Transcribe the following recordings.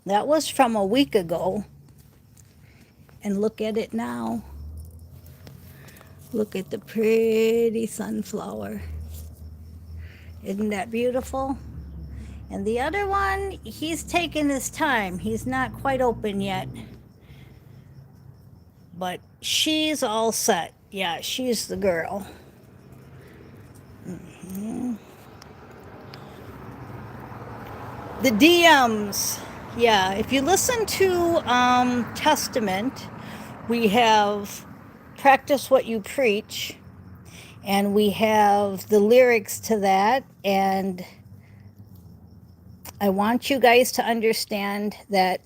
That was from a week ago. And look at it now. Look at the pretty sunflower. Isn't that beautiful? And the other one, he's taking his time. He's not quite open yet. But she's all set. Yeah, she's the girl. The DMs. Yeah, if you listen to Testament, we have Practice What You Preach, and we have the lyrics to that. And I want you guys to understand that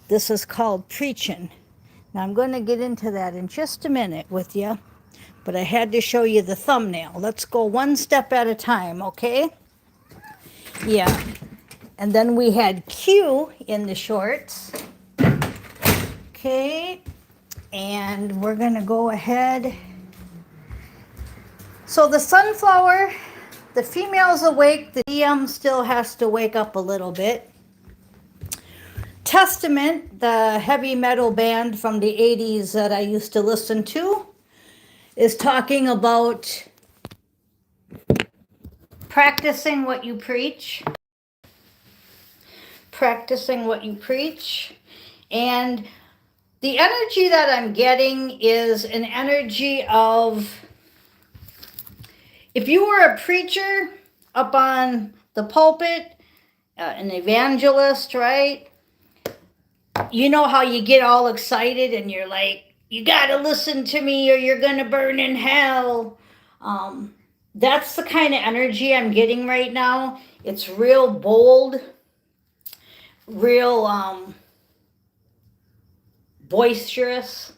this is called preaching. Now, I'm going to get into that in just a minute with you, but I had to show you the thumbnail. Let's go one step at a time, okay? Yeah. And then we had Q in the shorts. Okay. And we're going to go ahead. So the sunflower, the female's awake. The DM still has to wake up a little bit. Testament, the heavy metal band from the 80s that I used to listen to, is talking about practicing what you preach. Practicing what you preach. And the energy that I'm getting is an energy of, if you were a preacher up on the pulpit, an evangelist, right? You know how you get all excited and you're like, you got to listen to me or you're going to burn in hell. That's the kind of energy I'm getting right now. It's real bold, real boisterous.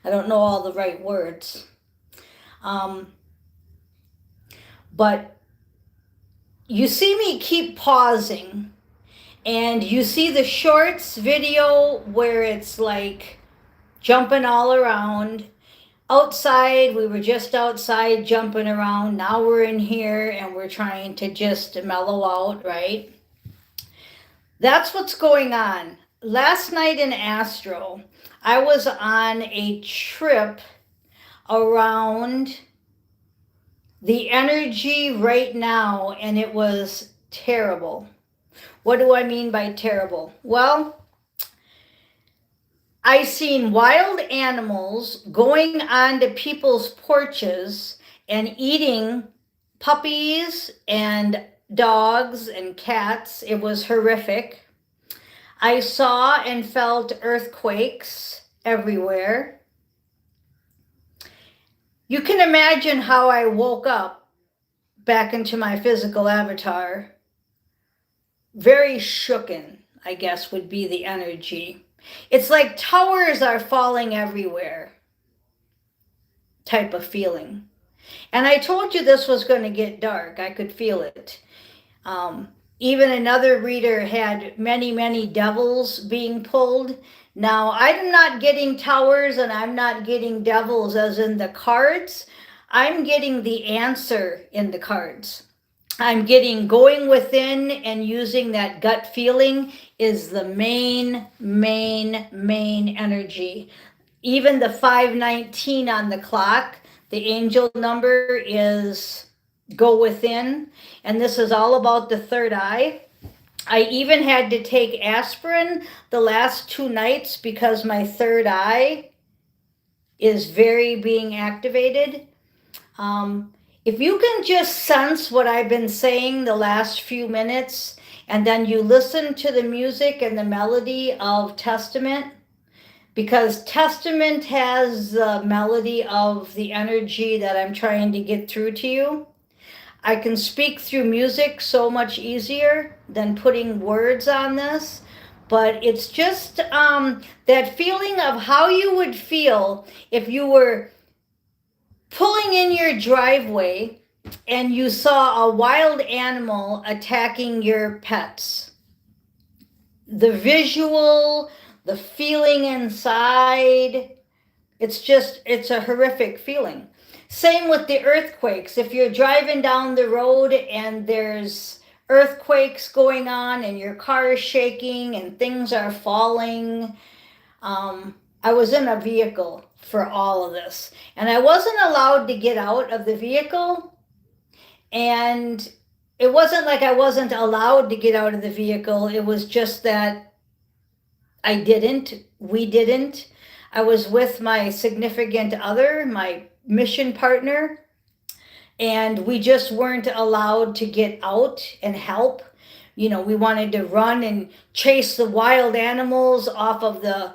I don't know all the right words. But you see me keep pausing, and you see the shorts video where it's like jumping all around. Outside, we were just outside jumping around. Now we're in here and we're trying to just mellow out, right? That's what's going on. Last night in Astro, I was on a trip around the energy right now, and it was terrible. What do I mean by terrible? Well, I seen wild animals going onto people's porches and eating puppies and dogs and cats. It was horrific. I saw and felt earthquakes everywhere. You can imagine how I woke up back into my physical avatar. Very shooken, I guess, would be the energy. It's like towers are falling everywhere type of feeling. And I told you this was going to get dark. I could feel it. Even another reader had many, many devils being pulled. Now, I'm not getting towers and I'm not getting devils as in the cards. I'm getting the answer in the cards. I'm getting going within and using that gut feeling is the main energy. Even the 519 on the clock, the angel number is go within. And this is all about the third eye. I even had to take aspirin the last 2 nights because my third eye is very being activated. If you can just sense what I've been saying the last few minutes, and then you listen to the music and the melody of Testament, because Testament has the melody of the energy that I'm trying to get through to you. I can speak through music so much easier than putting words on this. But it's just that feeling of how you would feel if you were pulling in your driveway and you saw a wild animal attacking your pets. The visual, the feeling inside, it's a horrific feeling. Same with the earthquakes. If you're driving down the road and there's earthquakes going on and your car is shaking and things are falling. I was in a vehicle for all of this, and I wasn't allowed to get out of the vehicle. And it wasn't like I wasn't allowed to get out of the vehicle. It was just that we didn't. I was with my significant other, my mission partner, and we just weren't allowed to get out and help. You know, we wanted to run and chase the wild animals off of the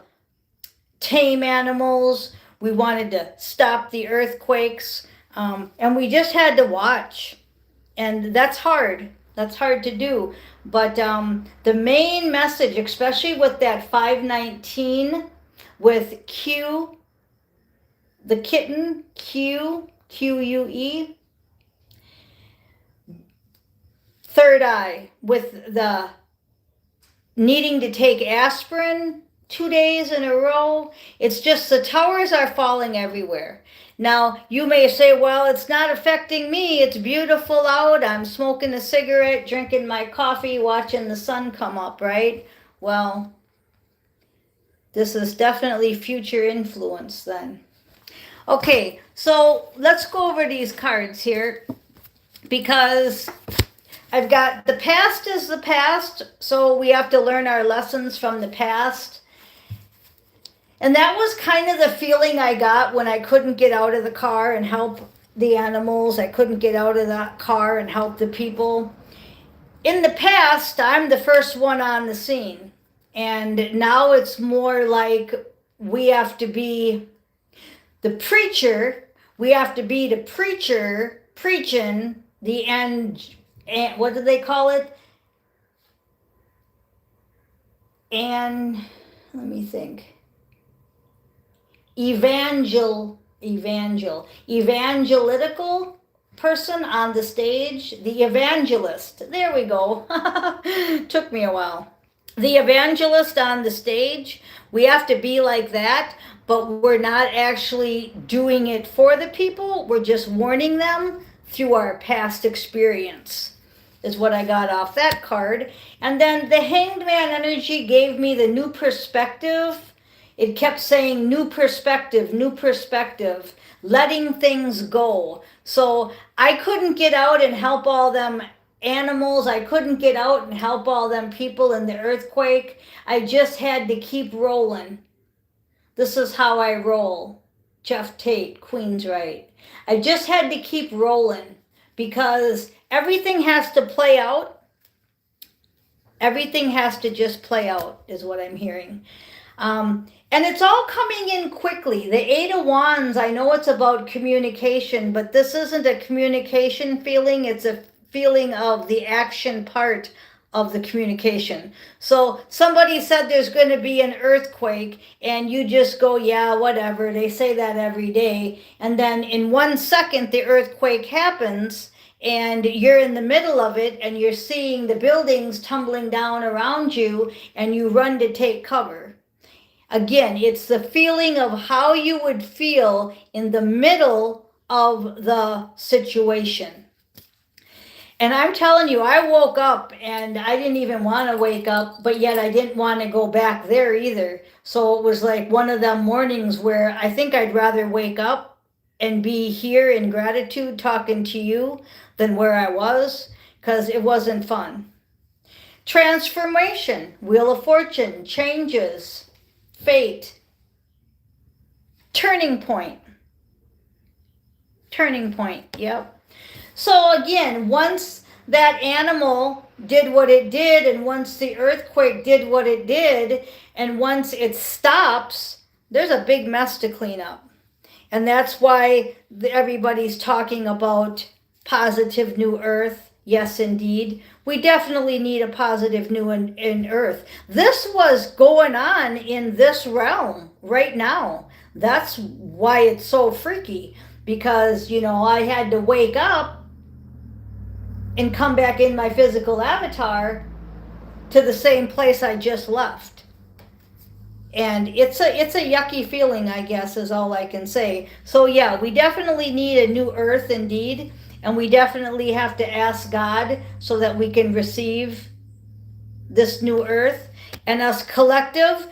tame animals. We wanted to stop the earthquakes, and we just had to watch. And that's hard. That's hard to do. But the main message, especially with that 519, with Q, the kitten, QUE, third eye, with the needing to take aspirin 2 days in a row. It's just the towers are falling everywhere. Now, you may say, well, it's not affecting me. It's beautiful out. I'm smoking a cigarette, drinking my coffee, watching the sun come up, right? Well, this is definitely future influence then. Okay, so let's go over these cards here, because I've got the past is the past, so we have to learn our lessons from the past. And that was kind of the feeling I got when I couldn't get out of the car and help the animals. I couldn't get out of that car and help the people. In the past, I'm the first one on the scene. And now it's more like we have to be the preacher. We have to be the preacher preaching the end. And what do they call it? And let me think. Evangelical person on the stage, the evangelist. There we go. Took me a while. The evangelist on the stage, we have to be like that, but we're not actually doing it for the people. We're just warning them through our past experience, is what I got off that card. And then the Hanged Man energy gave me the new perspective. It kept saying new perspective, letting things go. So I couldn't get out and help all them animals. I couldn't get out and help all them people in the earthquake. I just had to keep rolling. This is how I roll. Jeff Tate, Queensrÿche. I just had to keep rolling because everything has to play out. Everything has to just play out is what I'm hearing. And it's all coming in quickly. The Eight of Wands, I know it's about communication, but this isn't a communication feeling. It's a feeling of the action part of the communication. So somebody said there's going to be an earthquake, and you just go, yeah, whatever. They say that every day. And then in 1 second, the earthquake happens, and you're in the middle of it, and you're seeing the buildings tumbling down around you, and you run to take cover. Again, it's the feeling of how you would feel in the middle of the situation. And I'm telling you, I woke up and I didn't even want to wake up, but yet I didn't want to go back there either. So it was like one of them mornings where I think I'd rather wake up and be here in gratitude talking to you than where I was, because it wasn't fun. Transformation, Wheel of Fortune, changes. Fate, turning point, yep. So again, once that animal did what it did, and once the earthquake did what it did, and once it stops, there's a big mess to clean up. And that's why everybody's talking about positive new earth. Yes, indeed. We definitely need a positive new in earth. This was going on in this realm right now. That's why it's so freaky, because, you know, I had to wake up and come back in my physical avatar to the same place I just left. And it's a yucky feeling, I guess, is all I can say. So yeah, we definitely need a new earth indeed. and we definitely have to ask God so that we can receive this new earth. And as a collective,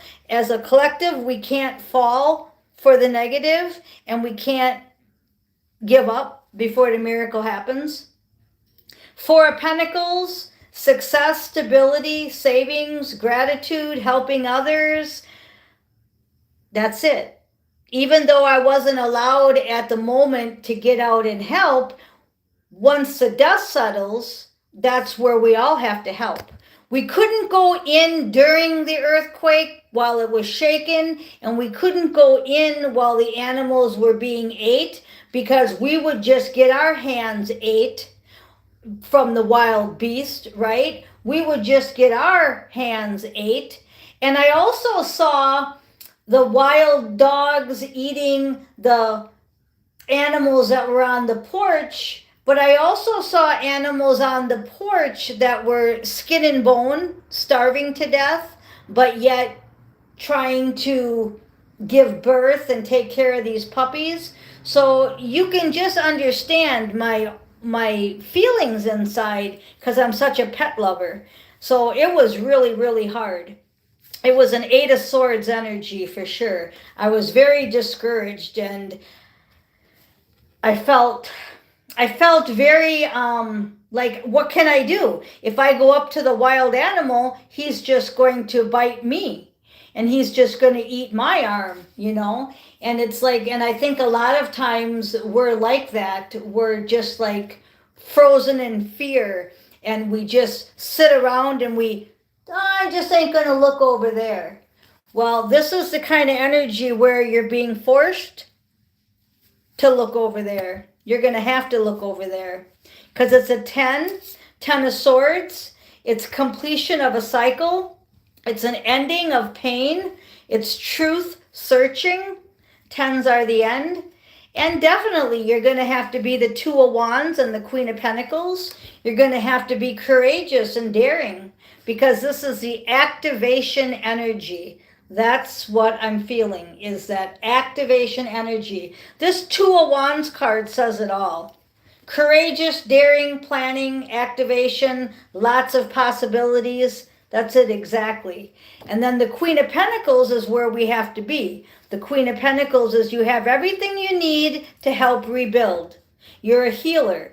we can't fall for the negative, and we can't give up before the miracle happens. Four of Pentacles, success, stability, savings, gratitude, helping others. That's it. Even though I wasn't allowed at the moment to get out and help, once the dust settles, that's where we all have to help. We couldn't go in during the earthquake while it was shaking, and we couldn't go in while the animals were being ate, because we would just get our hands ate from the wild beast, right? We would just get our hands ate. And I also saw the wild dogs eating the animals that were on the porch, but I also saw animals on the porch that were skin and bone, starving to death, but yet trying to give birth and take care of these puppies. So you can just understand my feelings inside, because I'm such a pet lover. So it was really, really hard. It was an Eight of Swords energy for sure. I was very discouraged, and I felt very like, what can I do? If I go up to the wild animal, he's just going to bite me, and he's just going to eat my arm, you know? And it's like, and I think a lot of times we're like that. We're just like frozen in fear, and we just sit around and I just ain't going to look over there. Well, this is the kind of energy where you're being forced to look over there. You're going to have to look over there, because it's a 10 of Swords. It's completion of a cycle. It's an ending of pain. It's truth searching. 10s are the end. And definitely you're going to have to be the Two of Wands and the Queen of Pentacles. You're going to have to be courageous and daring, because this is the activation energy. That's what I'm feeling, is that activation energy. This Two of Wands card says it all. Courageous, daring, planning, activation, lots of possibilities. That's it exactly. And then the Queen of Pentacles is where we have to be. The Queen of Pentacles is you have everything you need to help rebuild. You're a healer.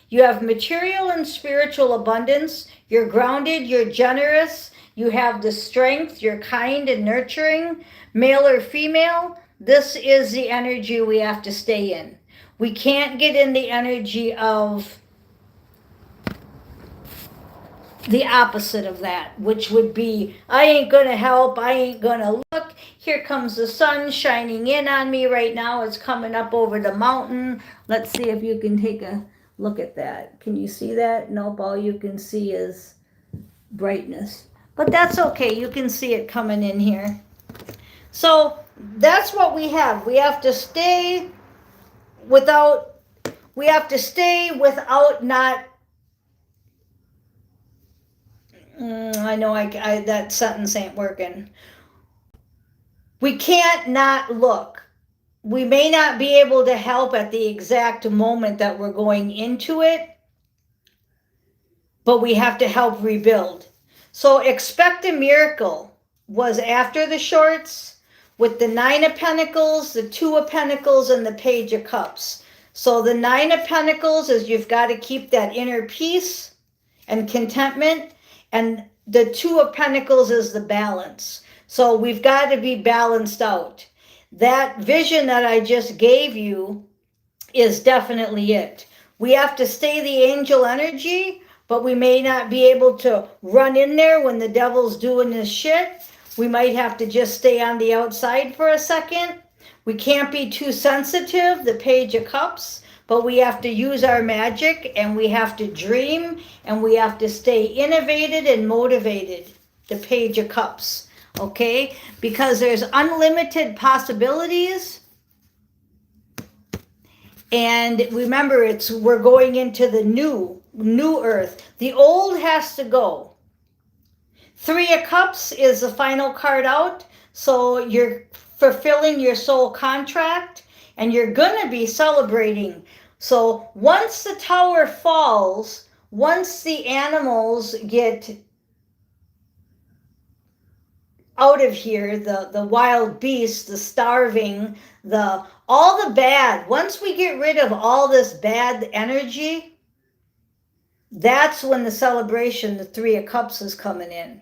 You have material and spiritual abundance. You're grounded, you're generous. You have the strength, you're kind and nurturing. Male or female, this is the energy we have to stay in. We can't get in the energy of the opposite of that, which would be, I ain't gonna help, I ain't gonna look. Here comes the sun shining in on me right now. It's coming up over the mountain. Let's see if you can take a look at that. Can you see that? Nope, all you can see is brightness. But that's okay, you can see it coming in here. So that's what we have. We have to stay without not, I know that sentence ain't working. We can't not look. We may not be able to help at the exact moment that we're going into it, but we have to help rebuild. So Expect a Miracle was after the shorts, with the Nine of Pentacles, the Two of Pentacles, and the Page of Cups. So the Nine of Pentacles is you've got to keep that inner peace and contentment, and the Two of Pentacles is the balance. So we've got to be balanced out. That vision that I just gave you is definitely it. We have to stay the angel energy, but we may not be able to run in there when the devil's doing his shit. We might have to just stay on the outside for a second. We can't be too sensitive, the Page of Cups, but we have to use our magic, and we have to dream, and we have to stay innovative and motivated, the Page of Cups, okay? Because there's unlimited possibilities. And remember, we're going into the new earth. The old has to go. Three of Cups is the final card out. So you're fulfilling your soul contract, and you're going to be celebrating So once the tower falls, once the animals get out of here, the wild beasts, the starving, all the bad, once we get rid of all this bad energy, that's when the celebration, the Three of Cups, is coming in.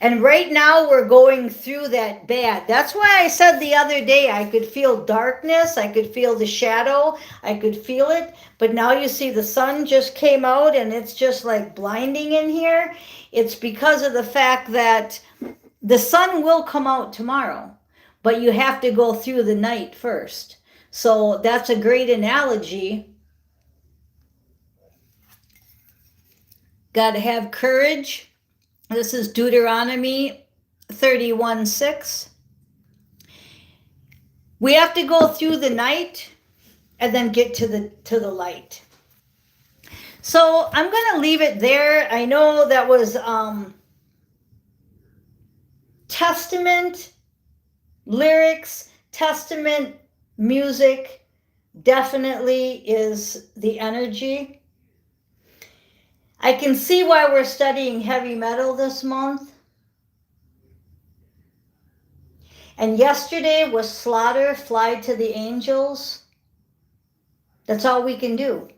And right now we're going through that bad. That's why I said the other day I could feel darkness, I could feel the shadow, I could feel it. But now you see the sun just came out and it's just like blinding in here. It's because of the fact that the sun will come out tomorrow, but you have to go through the night first. So that's a great analogy. Got to have courage. This is Deuteronomy 31:6. We have to go through the night and then get to the light. So I'm going to leave it there. I know that was Testament lyrics, Testament music definitely is the energy. I can see why we're studying heavy metal this month. And yesterday was Slaughter, Fly to the Angels. That's all we can do.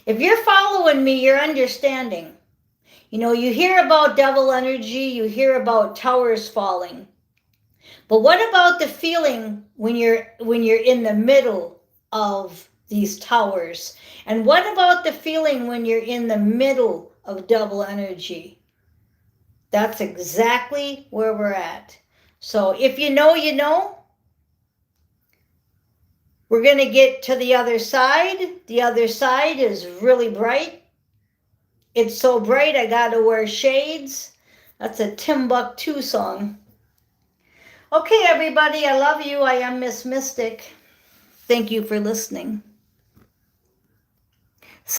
If you're following me, you're understanding. You know, you hear about devil energy, you hear about towers falling. But what about the feeling when you're in the middle of these towers? And what about the feeling when you're in the middle of devil energy? That's exactly where we're at. So if you know, you know. We're going to get to the other side. The other side is really bright. It's so bright I got to wear shades. That's a Timbuktu song. Okay, everybody, I love you. I am Miss Mystic. Thank you for listening.